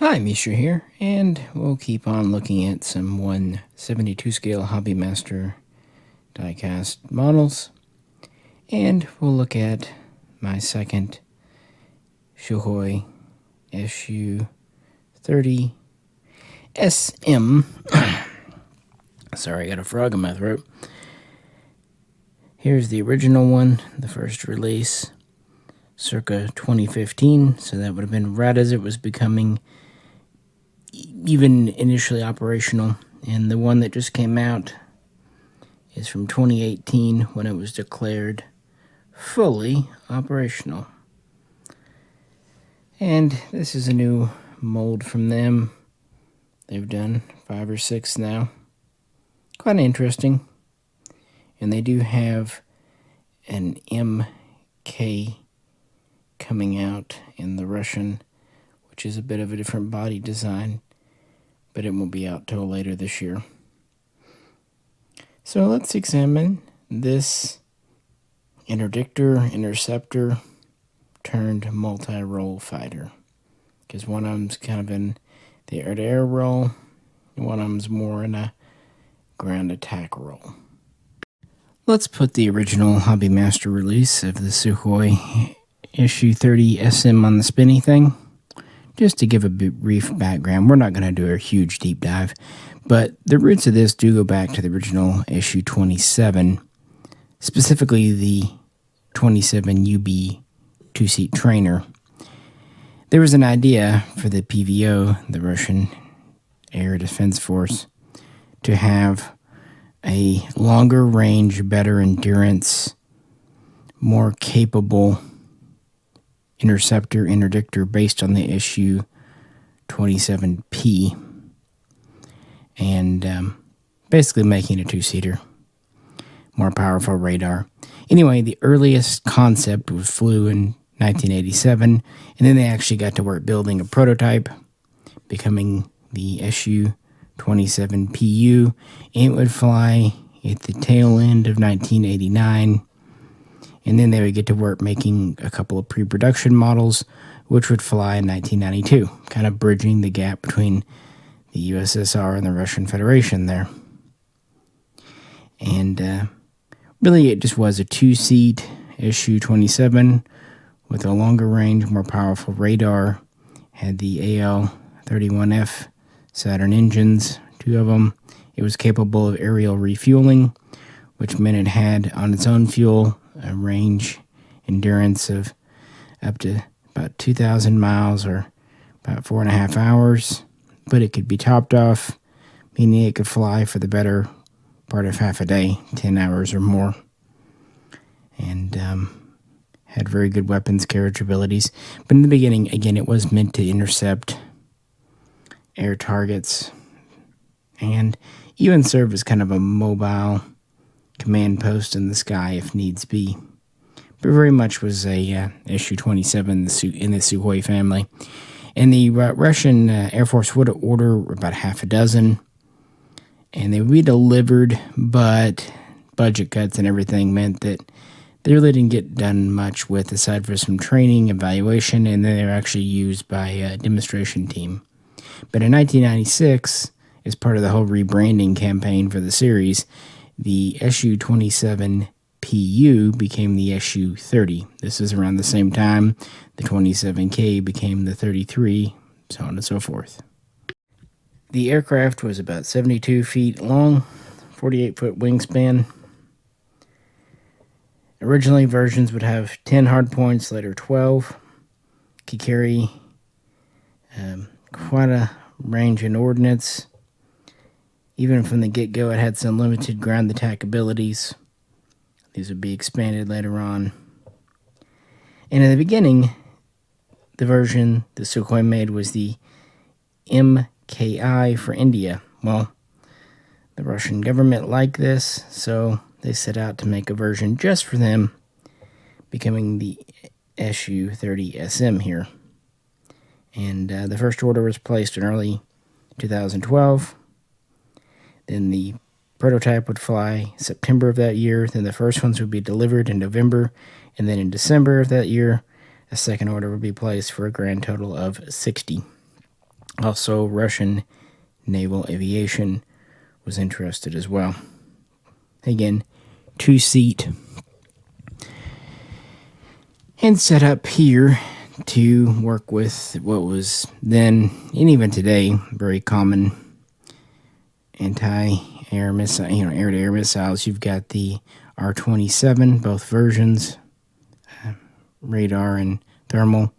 Hi, Misha here, and we'll keep on looking at some 1/72 scale Hobbymaster diecast models, and we'll look at my second Sukhois SU-30SM. Sorry, I got a frog in my throat. Here's the original one, the first release, circa 2015, so that would have been right as it was becoming even initially operational. And the one that just came out is from 2018 when it was declared fully operational. And this is a new mold from them. They've done 5 or 6 now. Quite interesting. And they do have an MK coming out in the Russian, which is a bit of a different body design, but it won't be out till later this year. So let's examine this Interceptor turned multi-role fighter, because one of them's kind of in the air-to-air role, and one of them's more in a ground attack role. Let's put the original Hobbymaster release of the Sukhois SU-30SM on the spinny thing. Just to give a brief background, we're not going to do a huge deep dive, but the roots of this do go back to the original SU-27, specifically the 27 UB two-seat trainer. There was an idea for the PVO, the Russian Air Defense Force, to have a longer range, better endurance, more capable interceptor interdictor based on the SU-27P, and basically making a two-seater, more powerful radar. Anyway, the earliest concept was flew in 1987, and then they actually got to work building a prototype, becoming the SU-27PU, and it would fly at the tail end of 1989. And then they would get to work making a couple of pre-production models, which would fly in 1992, kind of bridging the gap between the USSR and the Russian Federation there. And really, it just was a two-seat SU-27 with a longer range, more powerful radar. Had the AL-31F Saturn engines, 2 of them. It was capable of aerial refueling, which meant it had on its own fuel a range endurance of up to about 2,000 miles or about 4.5 hours, but it could be topped off, meaning it could fly for the better part of half a day, 10 hours or more, and had very good weapons carriage abilities. But in the beginning, again, it was meant to intercept air targets and even serve as kind of a mobile command post in the sky if needs be. But very much was a SU-27 in the Sukhois family. And the Russian Air Force would order about half a dozen, and they would be delivered, but budget cuts and everything meant that they really didn't get done much with, aside for some training, evaluation, and then they were actually used by a demonstration team. But in 1996, as part of the whole rebranding campaign for the series, the SU-27PU became the SU-30. This is around the same time the 27K became the 33, so on and so forth. The aircraft was about 72 feet long, 48-foot wingspan. Originally, versions would have 10 hardpoints, later 12. Could carry quite a range in ordnance. Even from the get-go, it had some limited ground attack abilities. These would be expanded later on. And in the beginning, the version the Sukhoi made was the MKI for India. Well, the Russian government liked this, so they set out to make a version just for them, becoming the SU-30SM here. And the first order was placed in early 2012. Then the prototype would fly September of that year. Then the first ones would be delivered in November. And then in December of that year, a second order would be placed for a grand total of 60. Also, Russian naval aviation was interested as well. Again, 2-seat, and set up here to work with what was then, and even today, very common anti-air missile, air-to-air missiles. You've got the R-27, both versions, radar and thermal,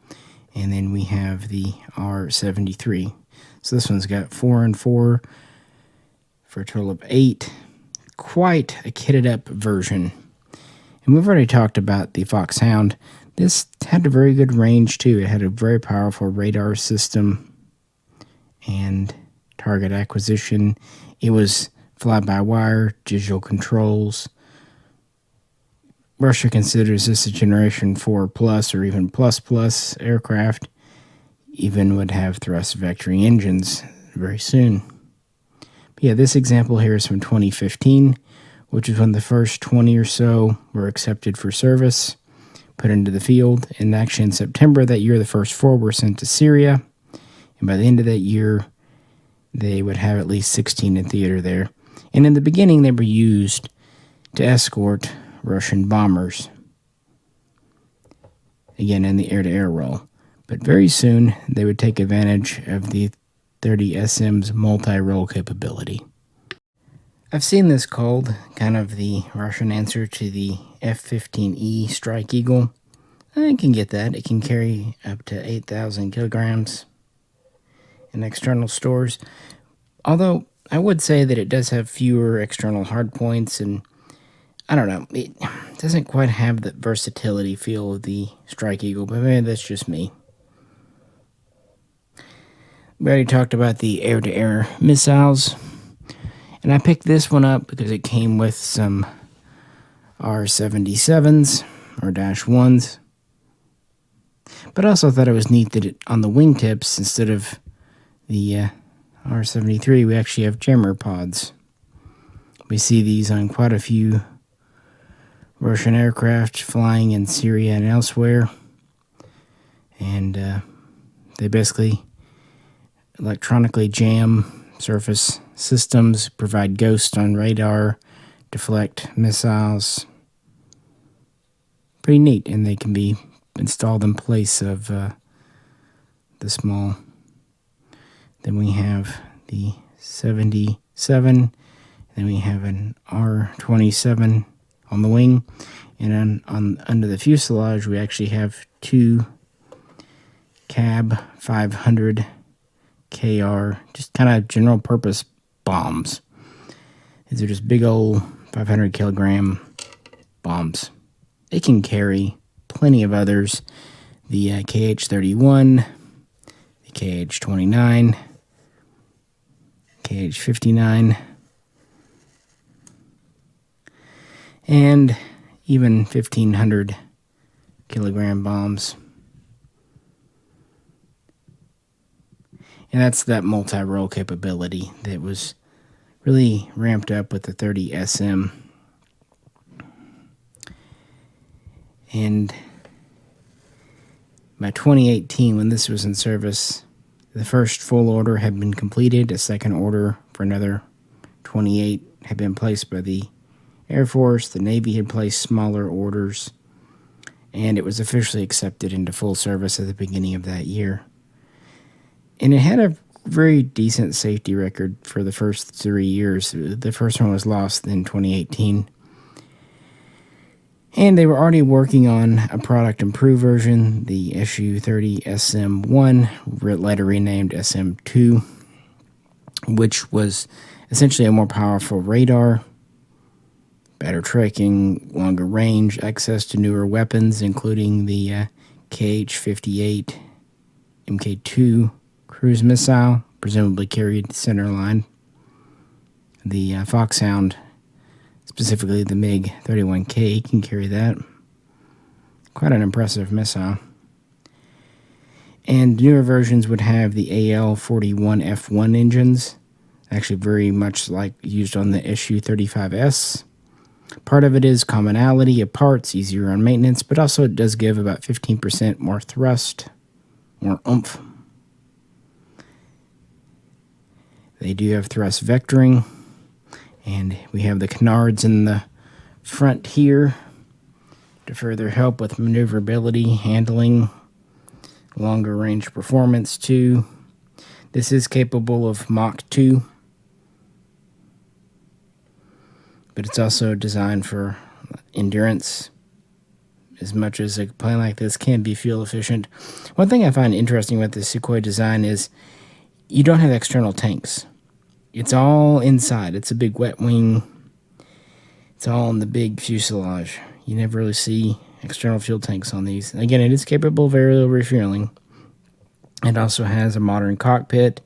and then we have the R-73. So this one's got 4 and 4 for a total of 8. Quite a kitted up version. And we've already talked about the Foxhound. This had a very good range too. It had a very powerful radar system and target acquisition. It was fly-by-wire, digital controls. Russia considers this a Generation 4 plus or even plus aircraft. Even would have thrust vectoring engines very soon. But yeah, this example here is from 2015, which is when the first 20 or so were accepted for service, put into the field. And actually in September that year, the first 4 were sent to Syria. And by the end of that year, they would have at least 16 in theater there. And in the beginning, they were used to escort Russian bombers, again in the air-to-air role. But very soon, they would take advantage of the 30SM's multi-role capability. I've seen this called kind of the Russian answer to the F-15E Strike Eagle. I can get that. It can carry up to 8,000 kilograms in external stores. Although, I would say that it does have fewer external hardpoints, and I don't know, it doesn't quite have the versatility feel of the Strike Eagle, but maybe that's just me. We already talked about the air-to-air missiles, and I picked this one up because it came with some R-77s, or -1s, but I also thought it was neat that on the wingtips, instead of the R-73, we actually have jammer pods. We see these on quite a few Russian aircraft flying in Syria and elsewhere, and they basically electronically jam surface systems, provide ghosts on radar, deflect missiles. Pretty neat, and they can be installed in place of the small. Then we have the 77, then we have an R-27 on the wing, and on under the fuselage we actually have 2 Cab 500 KR, just kind of general purpose bombs. These are just big old 500 kilogram bombs. They can carry plenty of others. The KH-31, the KH-29, KH-59, and even 1,500 kilogram bombs. And that's that multi-role capability that was really ramped up with the 30SM. And by 2018, when this was in service, the first full order had been completed. A second order for another 28 had been placed by the Air Force. The Navy had placed smaller orders, and it was officially accepted into full service at the beginning of that year. And it had a very decent safety record for the first 3 years. The first one was lost in 2018. And they were already working on a product improved version, the SU-30SM1, later renamed SM2, which was essentially a more powerful radar, better tracking, longer range, access to newer weapons, including the KH-58 Mk2 cruise missile, presumably carried centerline. The Foxhound, specifically the MiG-31K, can carry that. Quite an impressive missile. And newer versions would have the AL-41F1 engines, actually very much like used on the SU-35S. Part of it is commonality of parts, easier on maintenance, but also it does give about 15% more thrust, more oomph. They do have thrust vectoring, and we have the canards in the front here to further help with maneuverability, handling, longer range performance too. This is capable of Mach 2, but it's also designed for endurance as much as a plane like this can be fuel efficient. One thing I find interesting with the Sukhoi design is you don't have external tanks. It's all inside. It's a big wet wing. It's all in the big fuselage. You never really see external fuel tanks on these. Again, it is capable of aerial refueling. It also has a modern cockpit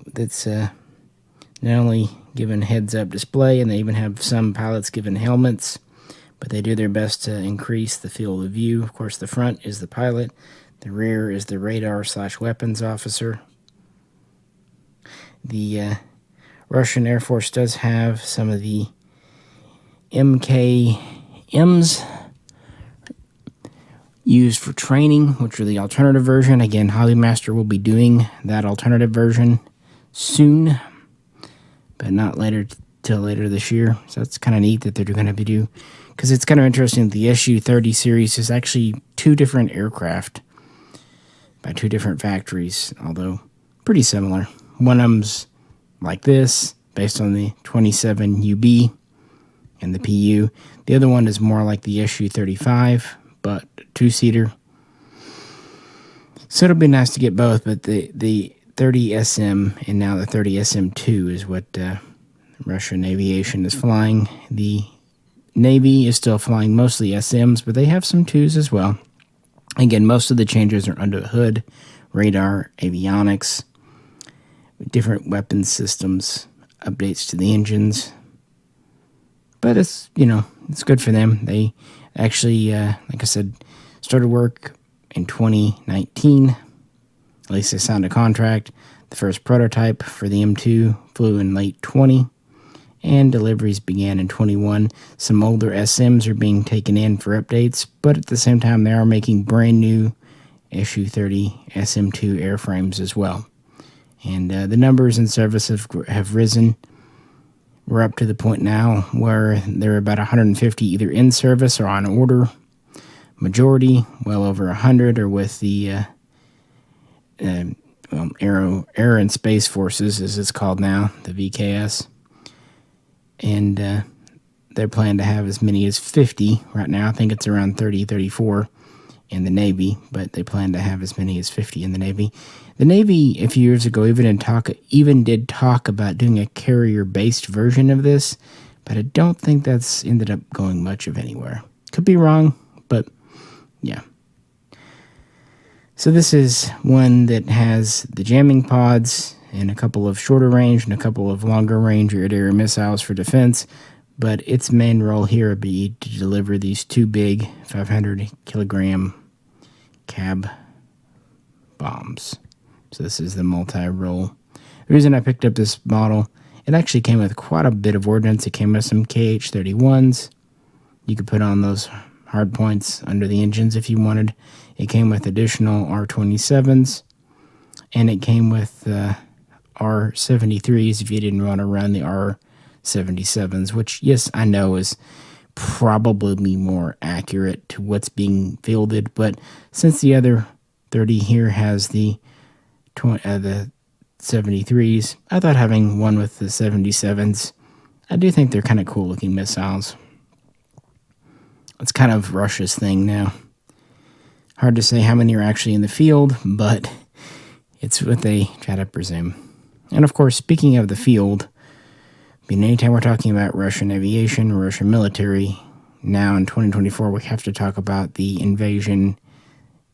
that's not only given heads-up display, and they even have some pilots given helmets, but they do their best to increase the field of view. Of course, the front is the pilot. The rear is the radar/weapons officer. The Russian Air Force does have some of the MKMs used for training, which are the alternative version. Again, Hollymaster will be doing that alternative version soon, but not till later this year. So that's kind of neat that they're going to be doing, because it's kind of interesting that the SU-30 series is actually two different aircraft by two different factories, although pretty similar. One of them's like this, based on the 27UB and the PU. The other one is more like the SU-35, but two-seater. So it'll be nice to get both, but the 30SM and now the 30SM2 is what Russian aviation is flying. The Navy is still flying mostly SMs, but they have some 2s as well. Again, most of the changes are under the hood, radar, avionics, different weapons systems, updates to the engines. But it's, it's good for them. They actually, like I said, started work in 2019. At least they signed a contract. The first prototype for the M2 flew in late 20, and deliveries began in 21. Some older SMs are being taken in for updates, but at the same time, they are making brand new SU-30SM2 airframes as well. And the numbers in service have risen. We're up to the point now where there are about 150 either in service or on order. Majority, well over 100, are with the Air and Space Forces, as it's called now, the VKS. And they're planning to have as many as 50 right now. I think it's around 30, 34 in the Navy, but they plan to have as many as 50 in the Navy. The Navy, a few years ago, even did talk about doing a carrier-based version of this, but I don't think that's ended up going much of anywhere. Could be wrong, but yeah. So this is one that has the jamming pods and a couple of shorter range and a couple of longer range air-to-air missiles for defense, but its main role here would be to deliver these two big 500-kilogram cab bombs. So this is the multi-role. The reason I picked up this model, it actually came with quite a bit of ordnance. It came with some KH-31s. You could put on those hard points under the engines if you wanted. It came with additional R-27s, and it came with R-73s if you didn't want to run the R-77s, which, yes, I know is probably more accurate to what's being fielded, but since the other 30 here has the 73s, I thought having one with the 77s, I do think they're kind of cool looking missiles. It's kind of Russia's thing now. Hard to say how many are actually in the field, but it's what they try to presume. And of course, speaking of the field, anytime we're talking about Russian aviation, Russian military, now in 2024, we have to talk about the invasion,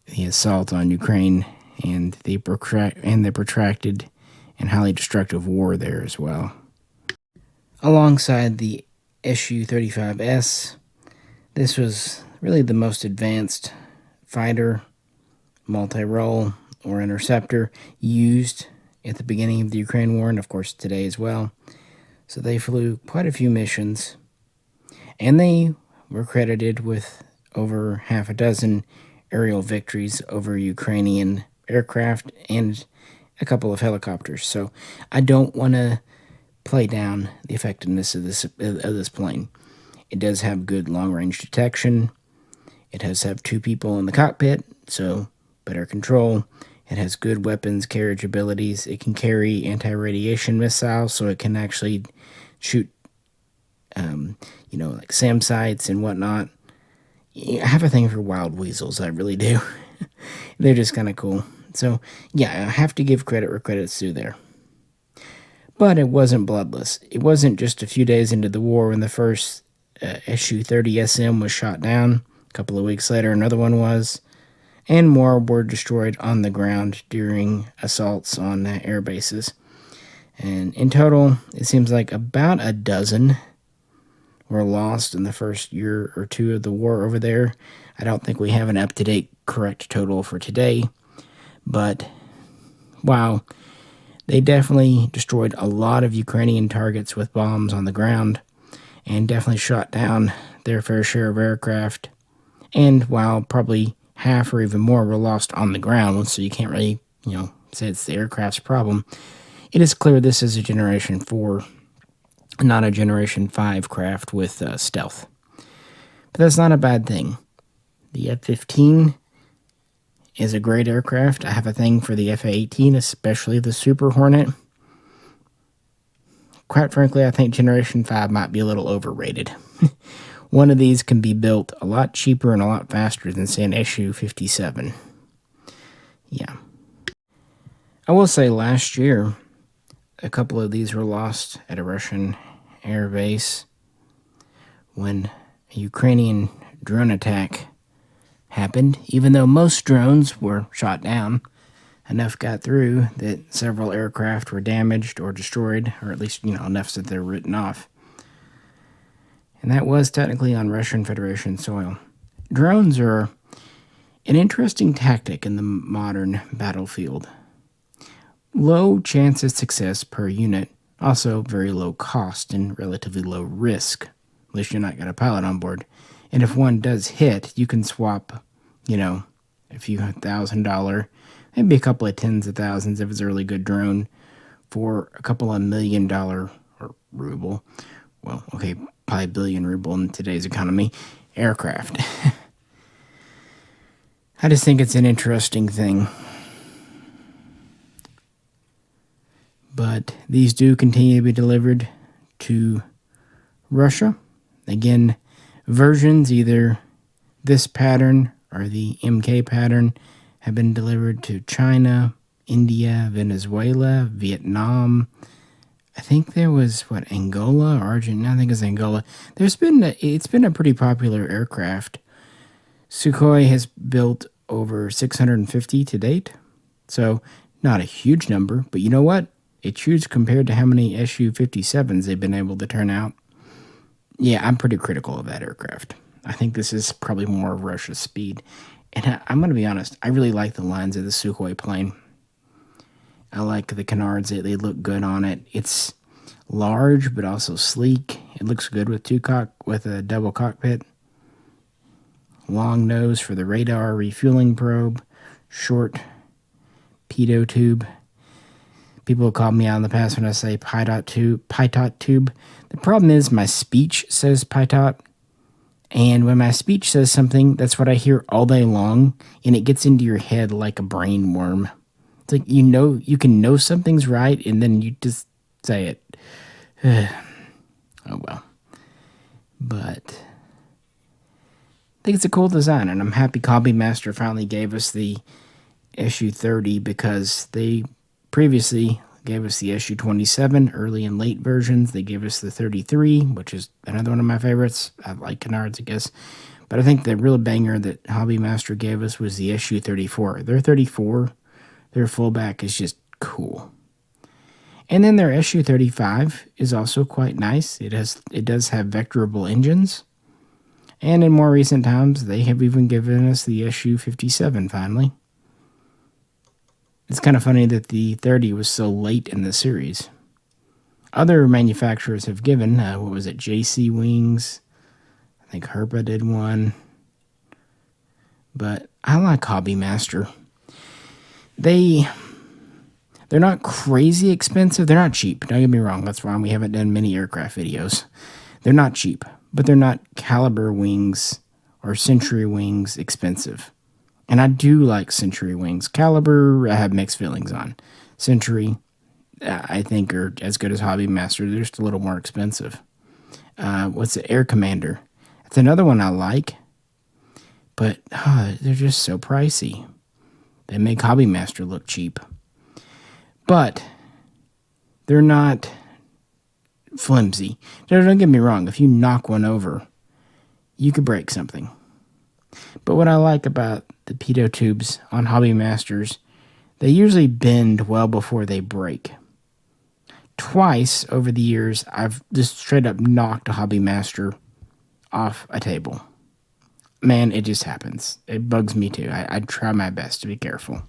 the assault on Ukraine, and the protracted and highly destructive war there as well. Alongside the SU-35S, this was really the most advanced fighter, multi-role, or interceptor used at the beginning of the Ukraine war, and of course today as well. So they flew quite a few missions, and they were credited with over half a dozen aerial victories over Ukrainian aircraft and a couple of helicopters. So I don't want to play down the effectiveness of this plane. It does have good long-range detection. It has have 2 people in the cockpit, so better control. It has good weapons carriage abilities. It can carry anti-radiation missiles, so it can actually shoot, like SAM sites and whatnot. I have a thing for wild weasels, I really do. They're just kind of cool. So, yeah, I have to give credit where credit's due there. But it wasn't bloodless. It wasn't just a few days into the war when the first SU-30SM was shot down. A couple of weeks later, another one was. And more were destroyed on the ground during assaults on air bases. And in total, it seems like about a dozen were lost in the first year or two of the war over there. I don't think we have an up-to-date correct total for today. But, wow, they definitely destroyed a lot of Ukrainian targets with bombs on the ground and definitely shot down their fair share of aircraft. And while probably half or even more were lost on the ground, so you can't really, say it's the aircraft's problem, it is clear this is a Generation 4, not a Generation 5 craft with stealth. But that's not a bad thing. The F-15 is a great aircraft. I have a thing for the F-18, especially the Super Hornet. Quite frankly, I think Generation 5 might be a little overrated. One of these can be built a lot cheaper and a lot faster than, say, an SU-57. Yeah. I will say last year, a couple of these were lost at a Russian air base when a Ukrainian drone attack happened. Even though most drones were shot down, enough got through that several aircraft were damaged or destroyed, or at least, enough that they're written off. And that was technically on Russian Federation soil. Drones are an interesting tactic in the modern battlefield. Low chance of success per unit, also very low cost and relatively low risk. At least you're not got a pilot on board. And if one does hit, you can swap, a few $1,000, maybe a couple of tens of thousands if it's a really good drone, for a couple of $1 million or ruble. Well, okay, probably billion ruble in today's economy, aircraft. I just think it's an interesting thing. But these do continue to be delivered to Russia. Again, versions, either this pattern or the MK pattern, have been delivered to China, India, Venezuela, Vietnam. I think there was, Angola or Argentina? I think it's Angola. It's been a pretty popular aircraft. Sukhoi has built over 650 to date. So, not a huge number, but you know what? It's huge compared to how many SU-57s they've been able to turn out. Yeah, I'm pretty critical of that aircraft. I think this is probably more of Russia's speed. And I'm going to be honest, I really like the lines of the Sukhoi plane. I like the canards. They look good on it. It's large, but also sleek. It looks good with a double cockpit. Long nose for the radar refueling probe. Short pitot tube. People have called me out in the past when I say pitot tube. The problem is my speech says pitot. And when my speech says something, that's what I hear all day long. And it gets into your head like a brain worm. It's like, you can know something's right, and then you just say it. Oh, well. But I think it's a cool design, and I'm happy Hobby Master finally gave us the SU-30, because they previously gave us the SU-27, early and late versions. They gave us the 33, which is another one of my favorites. I like canards, I guess. But I think the real banger that Hobby Master gave us was the SU-34. Their 34, their fullback is just cool. And then their SU-35 is also quite nice. It does have vectorable engines. And in more recent times, they have even given us the SU-57 finally. It's kind of funny that the 30 was so late in the series. Other manufacturers have given, JC Wings? I think Herpa did one. But I like Hobby Master. They They're not crazy expensive. They're not cheap. Don't get me wrong. That's why we haven't done many aircraft videos. They're not cheap, but they're not Caliber wings or Century wings expensive. And I do like Century wings. Caliber, I have mixed feelings on. Century, I think, are as good as Hobby Master. They're just a little more expensive. What's it? Air Commander. It's another one I like, but they're just so pricey. They make Hobby Master look cheap. But they're not flimsy. Don't get me wrong. If you knock one over, you could break something. But what I like about the pitot tubes on Hobby Masters, they usually bend well before they break. Twice over the years, I've just straight up knocked a Hobby Master off a table. Man, it just happens. It bugs me too. I try my best to be careful.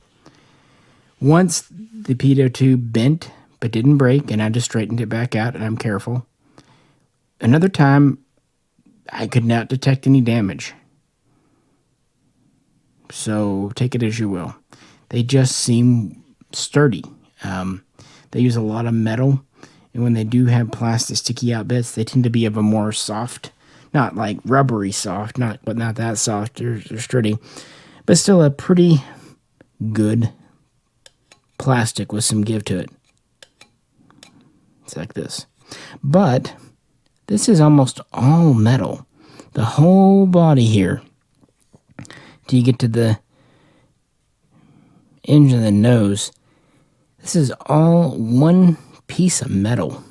Once the pitot tube bent but didn't break, and I just straightened it back out, and I'm careful. Another time, I could not detect any damage. So take it as you will. They just seem sturdy. They use a lot of metal, and when they do have plastic sticky out bits, they tend to be of a more soft, not like rubbery soft, not that soft. They're sturdy, but still a pretty good plastic with some give to it. It's like this. But this is almost all metal. The whole body here. Till you get to the end of the nose. This is all one piece of metal.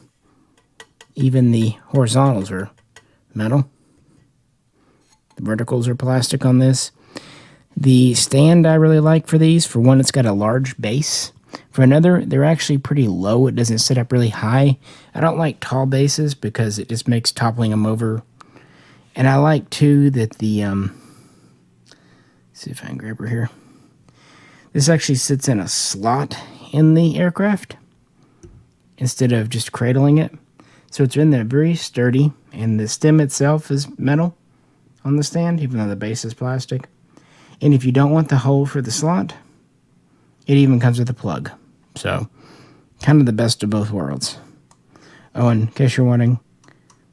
Even the horizontals are metal. The verticals are plastic on this. The stand I really like for these. For one, it's got a large base. For another, they're actually pretty low. It doesn't sit up really high. I don't like tall bases because it just makes toppling them over. And I like, too, that the... see if I can grab her here. This actually sits in a slot in the aircraft instead of just cradling it. So it's in there very sturdy. And the stem itself is metal on the stand, even though the base is plastic. And if you don't want the hole for the slot, it even comes with a plug. So, kind of the best of both worlds. Oh, and in case you're wondering,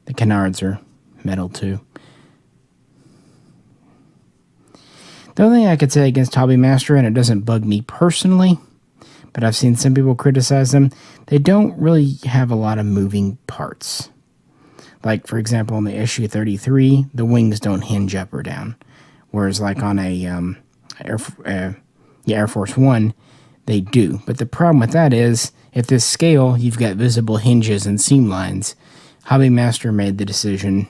the canards are metal too. The only thing I could say against Hobby Master, and it doesn't bug me personally, but I've seen some people criticize them, they don't really have a lot of moving parts. Like, for example, on the SU-33, the wings don't hinge up or down. Whereas, like on a Air Force One, they do. But the problem with that is, at this scale, you've got visible hinges and seam lines. Hobby Master made the decision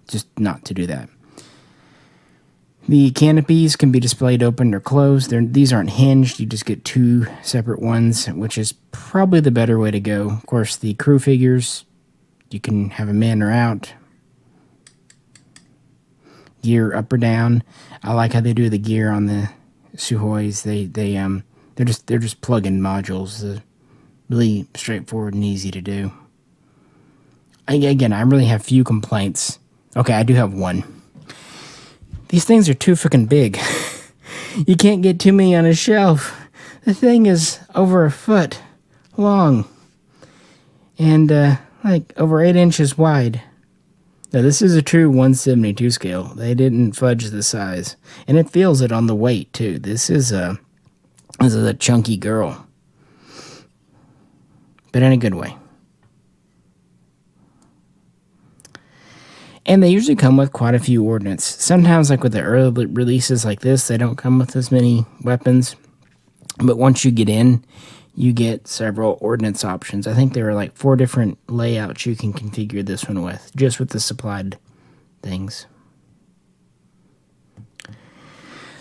just not to do that. The canopies can be displayed open or closed. These aren't hinged. You just get two separate ones, which is probably the better way to go. Of course, the crew figures, you can have them in or out. Gear up or down. I like how they do the gear on the Sukhois. They're just plug-in modules. They're really straightforward and easy to do. Again, I really have few complaints. Okay, I do have one. These things are too freaking big. You can't get too many on a shelf. The thing is over a foot long and like over 8 inches wide. Now, this is a true 1/72 scale. They didn't fudge the size, and it feels it on the weight too. This is a chunky girl, but in a good way. And they usually come with quite a few ordnance. Sometimes, like with the early releases like this, they don't come with as many weapons. But once you get in, you get several ordnance options. I think there are like 4 different layouts you can configure this one with, just with the supplied things.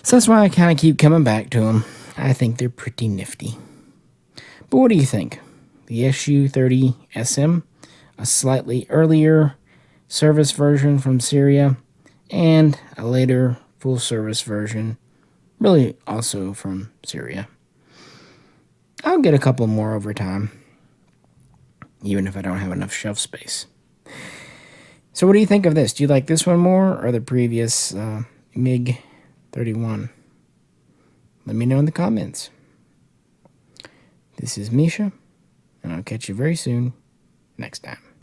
So that's why I kind of keep coming back to them. I think they're pretty nifty. But what do you think? The SU-30SM, a slightly earlier service version from Syria, and a later full service version, really also from Syria. I'll get a couple more over time, even if I don't have enough shelf space. So what do you think of this? Do you like this one more or the previous MiG-31? Let me know in the comments. This is Misha, and I'll catch you very soon next time.